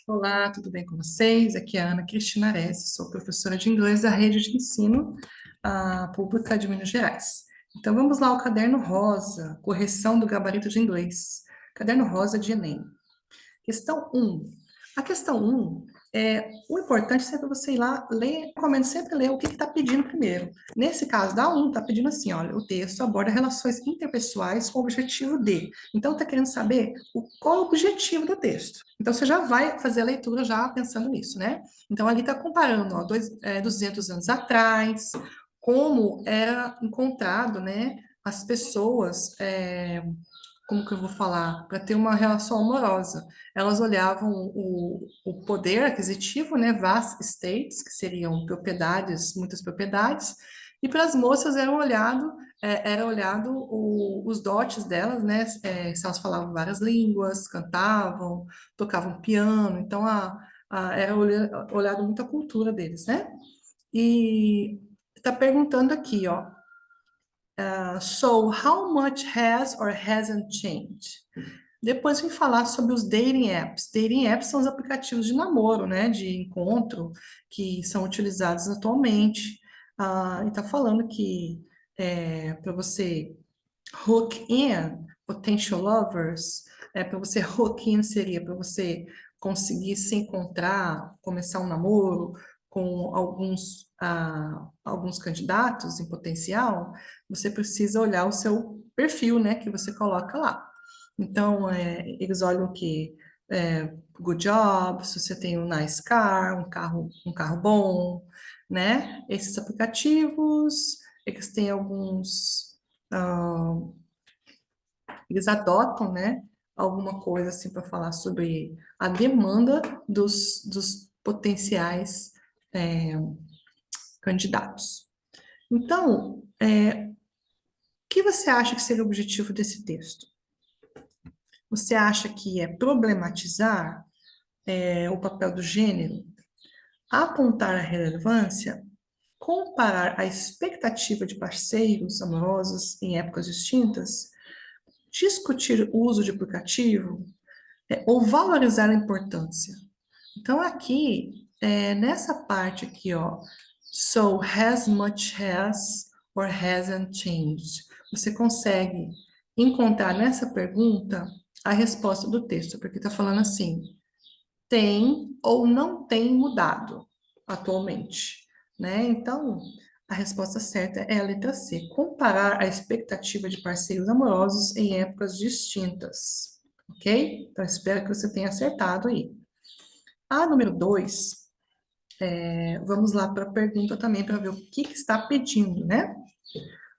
Olá, tudo bem com vocês? Aqui é a Ana Cristina Aresi, sou professora de inglês da rede de ensino pública de Minas Gerais. Então vamos lá ao caderno rosa, correção do gabarito de inglês. Caderno rosa de Enem. Questão um. A questão um o importante é sempre você ir lá ler, recomendo sempre ler o que está pedindo primeiro. Nesse caso, da 1, está pedindo assim, olha, o texto aborda relações interpessoais com o objetivo de. Então, está querendo saber qual é o objetivo do texto. Então, você já vai fazer a leitura já pensando nisso, né? Então, ali está comparando, ó, 200 anos atrás, como era encontrado, né, as pessoas como que eu vou falar, para ter uma relação amorosa. Elas olhavam o poder aquisitivo, né, vast estates, que seriam propriedades, muitas propriedades, e para as moças era olhado os dotes delas, né, se elas falavam várias línguas, cantavam, tocavam piano, então era olhado muito a cultura deles, né? E está perguntando aqui, ó, so, how much has or hasn't changed? Depois vem falar sobre os dating apps. Dating apps são os aplicativos de namoro, né, de encontro, que são utilizados atualmente. E está falando que para você hook in, potential lovers, para você hook in seria para você conseguir se encontrar, começar um namoro com alguns candidatos em potencial, você precisa olhar o seu perfil, né, que você coloca lá. Então, eles olham que good job, se você tem um nice car, um carro bom, né? Esses aplicativos, eles têm ah, eles adotam, né, alguma coisa assim para falar sobre a demanda dos potenciais é, candidatos. Então, o que você acha que seria o objetivo desse texto? Você acha que é problematizar o papel do gênero, apontar a relevância, comparar a expectativa de parceiros amorosos em épocas distintas, discutir o uso de aplicativo, ou valorizar a importância? Então, aqui, nessa parte aqui, ó, so has much has or hasn't changed, você consegue encontrar nessa pergunta a resposta do texto, porque está falando assim, tem ou não tem mudado atualmente, né? Então, a resposta certa é a letra C, comparar a expectativa de parceiros amorosos em épocas distintas, ok? Então, espero que você tenha acertado aí. A número 2, vamos lá para a pergunta também para ver o que está pedindo, né?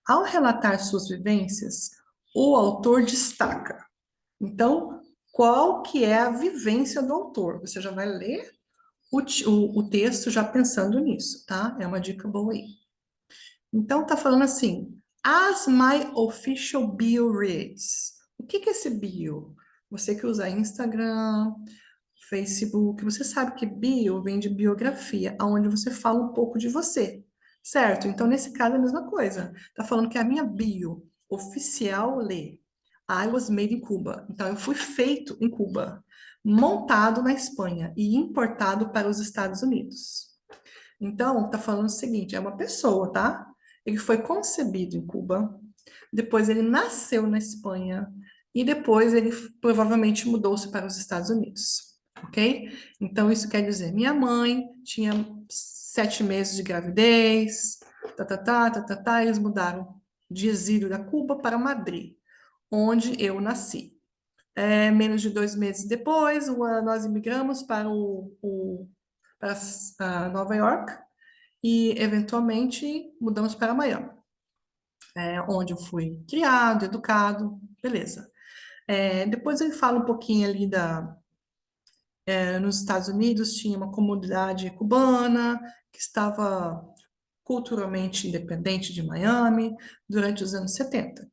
Ao relatar suas vivências, o autor destaca. Então, qual que é a vivência do autor? Você já vai ler o texto já pensando nisso, tá? É uma dica boa aí. Então, tá falando assim, as my official bio reads. O que que é esse bio? Você que usa Instagram, Facebook, você sabe que bio vem de biografia, onde você fala um pouco de você, certo? Então, nesse caso, é a mesma coisa. Tá falando que a minha bio oficial lê I was made in Cuba. Então, eu fui feito em Cuba, montado na Espanha e importado para os Estados Unidos. Então, tá falando o seguinte, é uma pessoa, tá? Ele foi concebido em Cuba, depois ele nasceu na Espanha e depois ele provavelmente mudou-se para os Estados Unidos, ok? Então, isso quer dizer, minha mãe tinha 7 meses de gravidez, eles mudaram de exílio da Cuba para Madrid, onde eu nasci. Menos de 2 meses depois, nós imigramos para Nova York e, eventualmente, mudamos para Miami, onde eu fui criado, educado, beleza. Depois ele fala um pouquinho ali nos Estados Unidos tinha uma comunidade cubana que estava culturalmente independente de Miami durante os anos 70.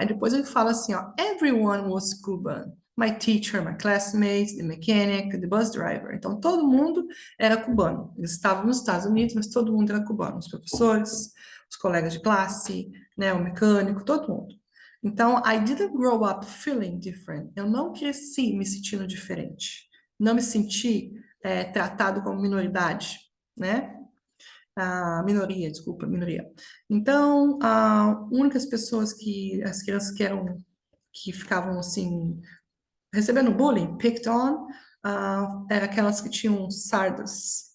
Depois ele fala assim, ó, everyone was Cuban. My teacher, my classmates, the mechanic, the bus driver. Então, todo mundo era cubano. Eles estavam nos Estados Unidos, mas todo mundo era cubano. Os professores, os colegas de classe, né, o mecânico, todo mundo. Então, I didn't grow up feeling different. Eu não cresci me sentindo diferente. não me senti tratado como minoridade, né? Minoria, desculpa, minoria. Então, únicas pessoas as crianças que ficavam assim, recebendo bullying, picked on, eram aquelas que tinham sardas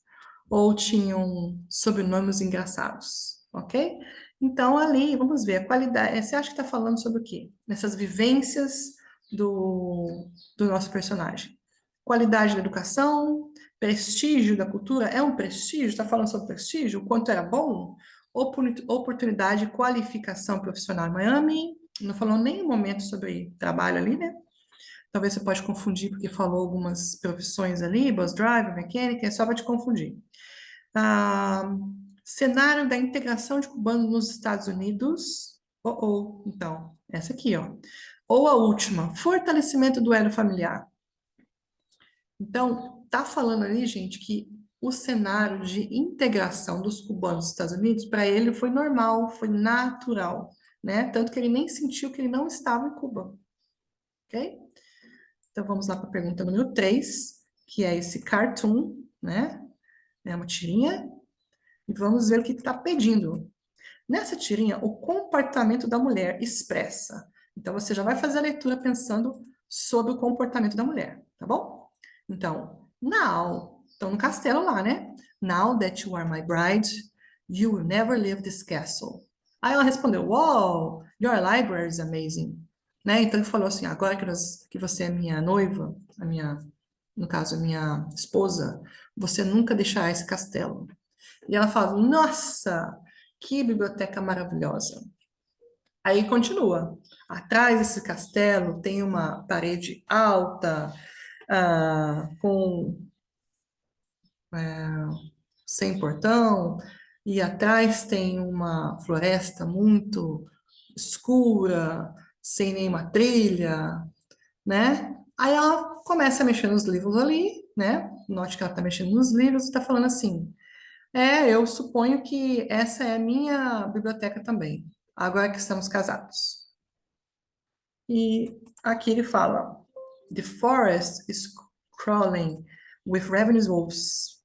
ou tinham sobrenomes engraçados, ok? Então, ali, vamos ver, a qualidade, você acha que está falando sobre o quê? Nessas vivências do nosso personagem. Qualidade da educação, prestígio da cultura, é um prestígio? Está falando sobre prestígio? O quanto era bom? Oportunidade, qualificação profissional em Miami, não falou nem um momento sobre trabalho ali, né? Talvez você pode confundir porque falou algumas profissões ali, bus driver, mecânica, é só para te confundir. Ah, cenário da integração de cubanos nos Estados Unidos. Então, essa aqui, ó. Ou a última, fortalecimento do elo familiar. Então, tá falando ali, gente, que o cenário de integração dos cubanos nos Estados Unidos, para ele foi normal, foi natural, né? Tanto que ele nem sentiu que ele não estava em Cuba, ok? Então, vamos lá para a pergunta número 3, que é esse cartoon, né? É uma tirinha, e vamos ver o que está pedindo. Nessa tirinha, o comportamento da mulher expressa. Então, você já vai fazer a leitura pensando sobre o comportamento da mulher, tá bom? Então, now, estão no castelo lá, né? Now that you are my bride, you will never leave this castle. Aí ela respondeu, wow, your library is amazing. Né? Então ele falou assim, agora que você é minha noiva, no caso, a minha esposa, você nunca deixará esse castelo. E ela fala, nossa, que biblioteca maravilhosa. Aí continua. Atrás desse castelo tem uma parede alta, com sem portão, e atrás tem uma floresta muito escura, sem nenhuma trilha, né? Aí ela começa a mexer nos livros ali, né? Note que ela está mexendo nos livros e está falando assim: eu suponho que essa é a minha biblioteca também, agora que estamos casados. E aqui ele fala: The forest is crawling with ravenous wolves,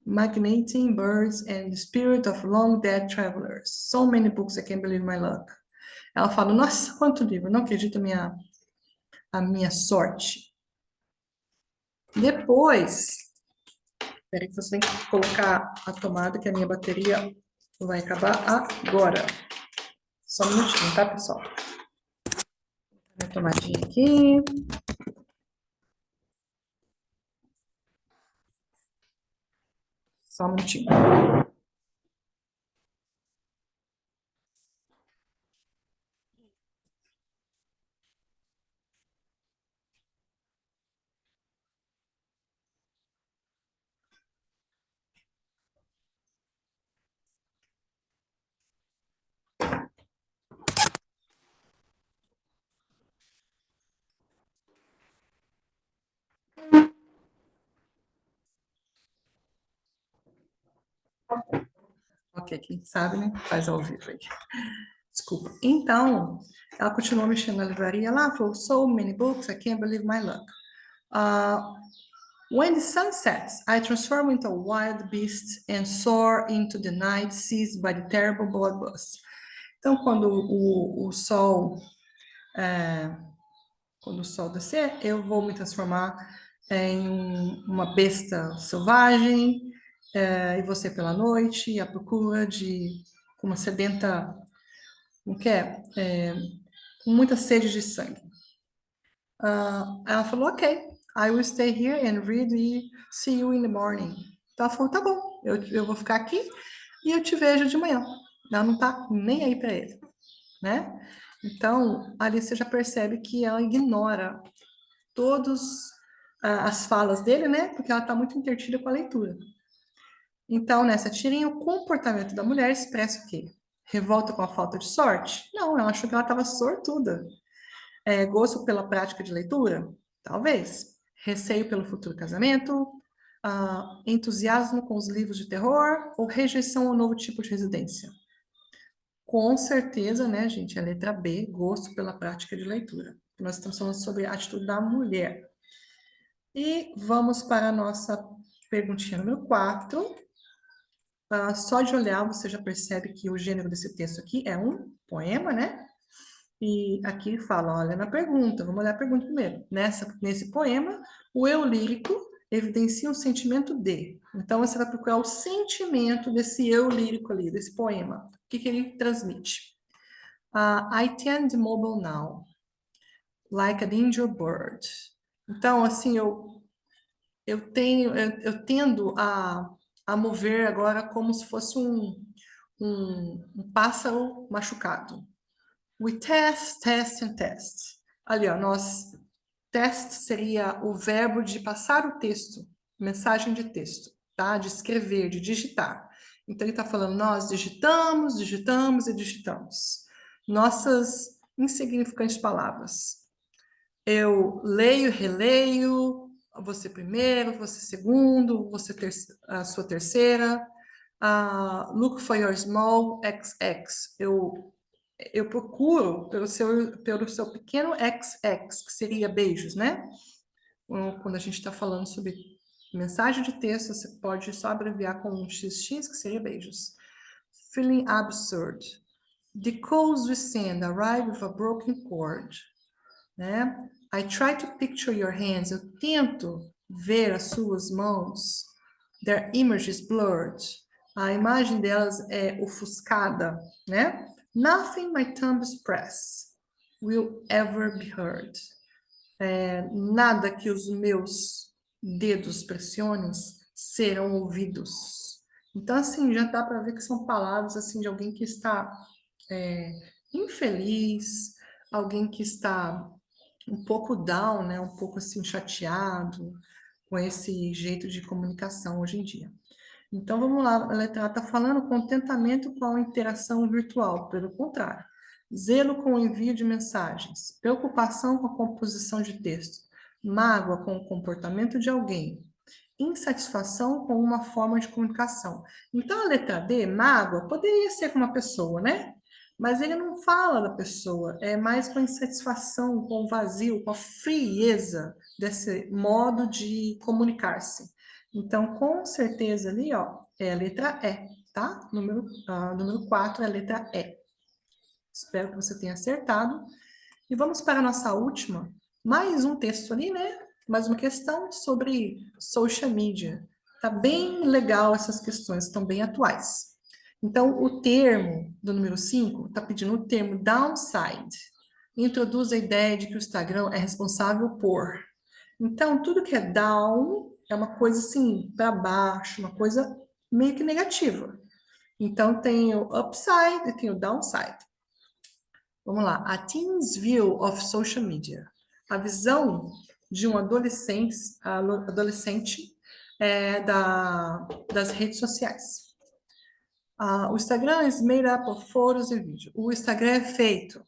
magnating birds and the spirit of long dead travelers. So many books, I can't believe my luck. Ela fala: Nossa, quanto livro, não acredito a minha sorte. Depois, peraí que você tem que colocar a tomada, que a minha bateria vai acabar agora. Só um minutinho, tá, pessoal? Minha tomadinha aqui. Só um minutinho. Ok, quem sabe, né? Faz ao vivo aí. Desculpa. Então, ela continuou mexendo na livraria lá, falou, so many books, I can't believe my luck. When the sun sets, I transform into a wild beast and soar into the night seized by the terrible bloodlust. Então, quando o sol descer, eu vou me transformar em uma besta selvagem, e você pela noite, à procura de uma sedenta, o que é? Com muita sede de sangue. Ela falou, ok, I will stay here and read e see you in the morning. Então ela falou, tá bom, eu vou ficar aqui e eu te vejo de manhã. Ela não tá nem aí para ele, né? Então, ali você já percebe que ela ignora todas as falas dele, né? Porque ela está muito entretida com a leitura. Então, nessa tirinha, o comportamento da mulher expressa o quê? Revolta com a falta de sorte? Não, ela achou que ela estava sortuda. Gosto pela prática de leitura? Talvez. Receio pelo futuro casamento? Entusiasmo com os livros de terror? Ou rejeição ao novo tipo de residência? Com certeza, né, gente? A letra B, gosto pela prática de leitura. porque nós estamos falando sobre a atitude da mulher. E vamos para a nossa perguntinha número 4. Só de olhar você já percebe que o gênero desse texto aqui é um poema, né? E aqui fala, olha na pergunta, vamos olhar a pergunta primeiro. Nesse poema, o eu lírico evidencia um sentimento de. Então, você vai procurar o sentimento desse eu lírico ali, desse poema. O que ele transmite? I tend mobile now, like an injured bird. Então, assim, eu tendo a mover agora como se fosse um pássaro machucado. We test, test and test. Ali, ó, test seria o verbo de passar o texto, mensagem de texto, tá? De escrever, de digitar. Então, ele está falando, nós digitamos, digitamos e digitamos. Nossas insignificantes palavras. Eu leio, releio, você primeiro, você segundo, a sua terceira. Look for your small XX. Eu procuro pelo seu pequeno XX, que seria beijos, né? Quando a gente está falando sobre mensagem de texto, você pode só abreviar com um XX, que seria beijos. Feeling absurd. The calls we send arrive with a broken cord. Né? I try to picture your hands. Eu tento ver as suas mãos. Their image is blurred. A imagem delas é ofuscada, né? Nothing my thumbs press will ever be heard. Nada que os meus dedos pressionem serão ouvidos. Então, assim, já dá para ver que são palavras assim de alguém que está infeliz, alguém que está um pouco down, né? Um pouco assim chateado com esse jeito de comunicação hoje em dia. Então, vamos lá, a letra A está falando contentamento com a interação virtual, pelo contrário. Zelo com o envio de mensagens, preocupação com a composição de texto, mágoa com o comportamento de alguém, insatisfação com uma forma de comunicação. Então, a letra D, mágoa, poderia ser com uma pessoa, né? Mas ele não fala da pessoa, é mais com a insatisfação, com o vazio, com a frieza desse modo de comunicar-se. Então, com certeza ali, ó, é a letra E, tá? Número 4 é a letra E. Espero que você tenha acertado. E vamos para a nossa última. Mais um texto ali, né? Mais uma questão sobre social media. Tá bem legal essas questões, estão bem atuais. Então, o termo do número 5 está pedindo o termo downside. Introduz a ideia de que o Instagram é responsável por. Então, tudo que é down é uma coisa assim, para baixo, uma coisa meio que negativa. Então, tem o upside e tem o downside. Vamos lá. A teen's view of social media. A visão de um adolescente das redes sociais. O Instagram is made up of photos e vídeos. O Instagram é feito,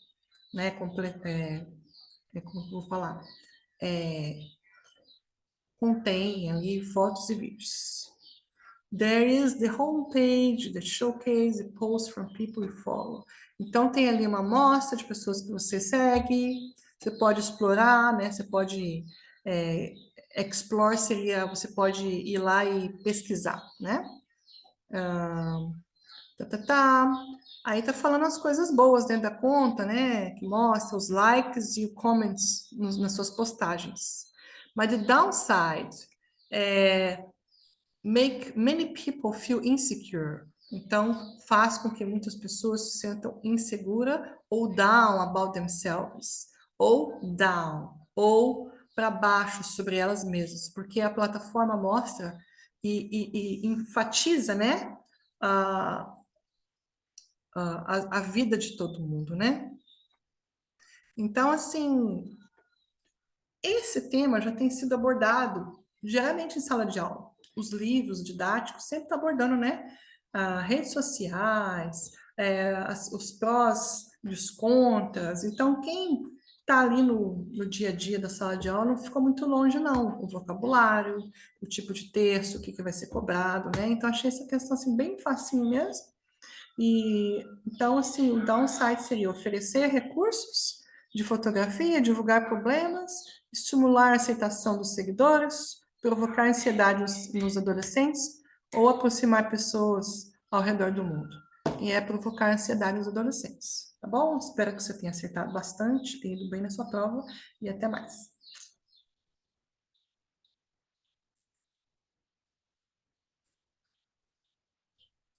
né? Como eu vou falar? Contém ali fotos e vídeos. There is the homepage, the showcase, the posts from people you follow. Então, tem ali uma amostra de pessoas que você segue, você pode explorar, né? Você pode... explore seria, você pode ir lá e pesquisar, né? Aí tá falando as coisas boas dentro da conta, né? Que mostra os likes e os comments nas suas postagens. Mas the downside é make many people feel insecure. Então, faz com que muitas pessoas se sintam inseguras ou down about themselves, ou down, ou para baixo sobre elas mesmas, porque a plataforma mostra e enfatiza, né, a vida de todo mundo, né? Então, assim, esse tema já tem sido abordado geralmente em sala de aula. Os livros didáticos sempre estão abordando, né? Redes sociais, os prós e os contras. Então, quem está ali no dia a dia da sala de aula não ficou muito longe, não. O vocabulário, o tipo de texto, o que vai ser cobrado, né? Então, achei essa questão assim, bem facinho mesmo. Então, assim, o downside seria oferecer recursos de fotografia, divulgar problemas, estimular a aceitação dos seguidores, provocar ansiedade nos adolescentes ou aproximar pessoas ao redor do mundo. E é provocar ansiedade nos adolescentes, tá bom? Espero que você tenha acertado bastante, tenha ido bem na sua prova e até mais.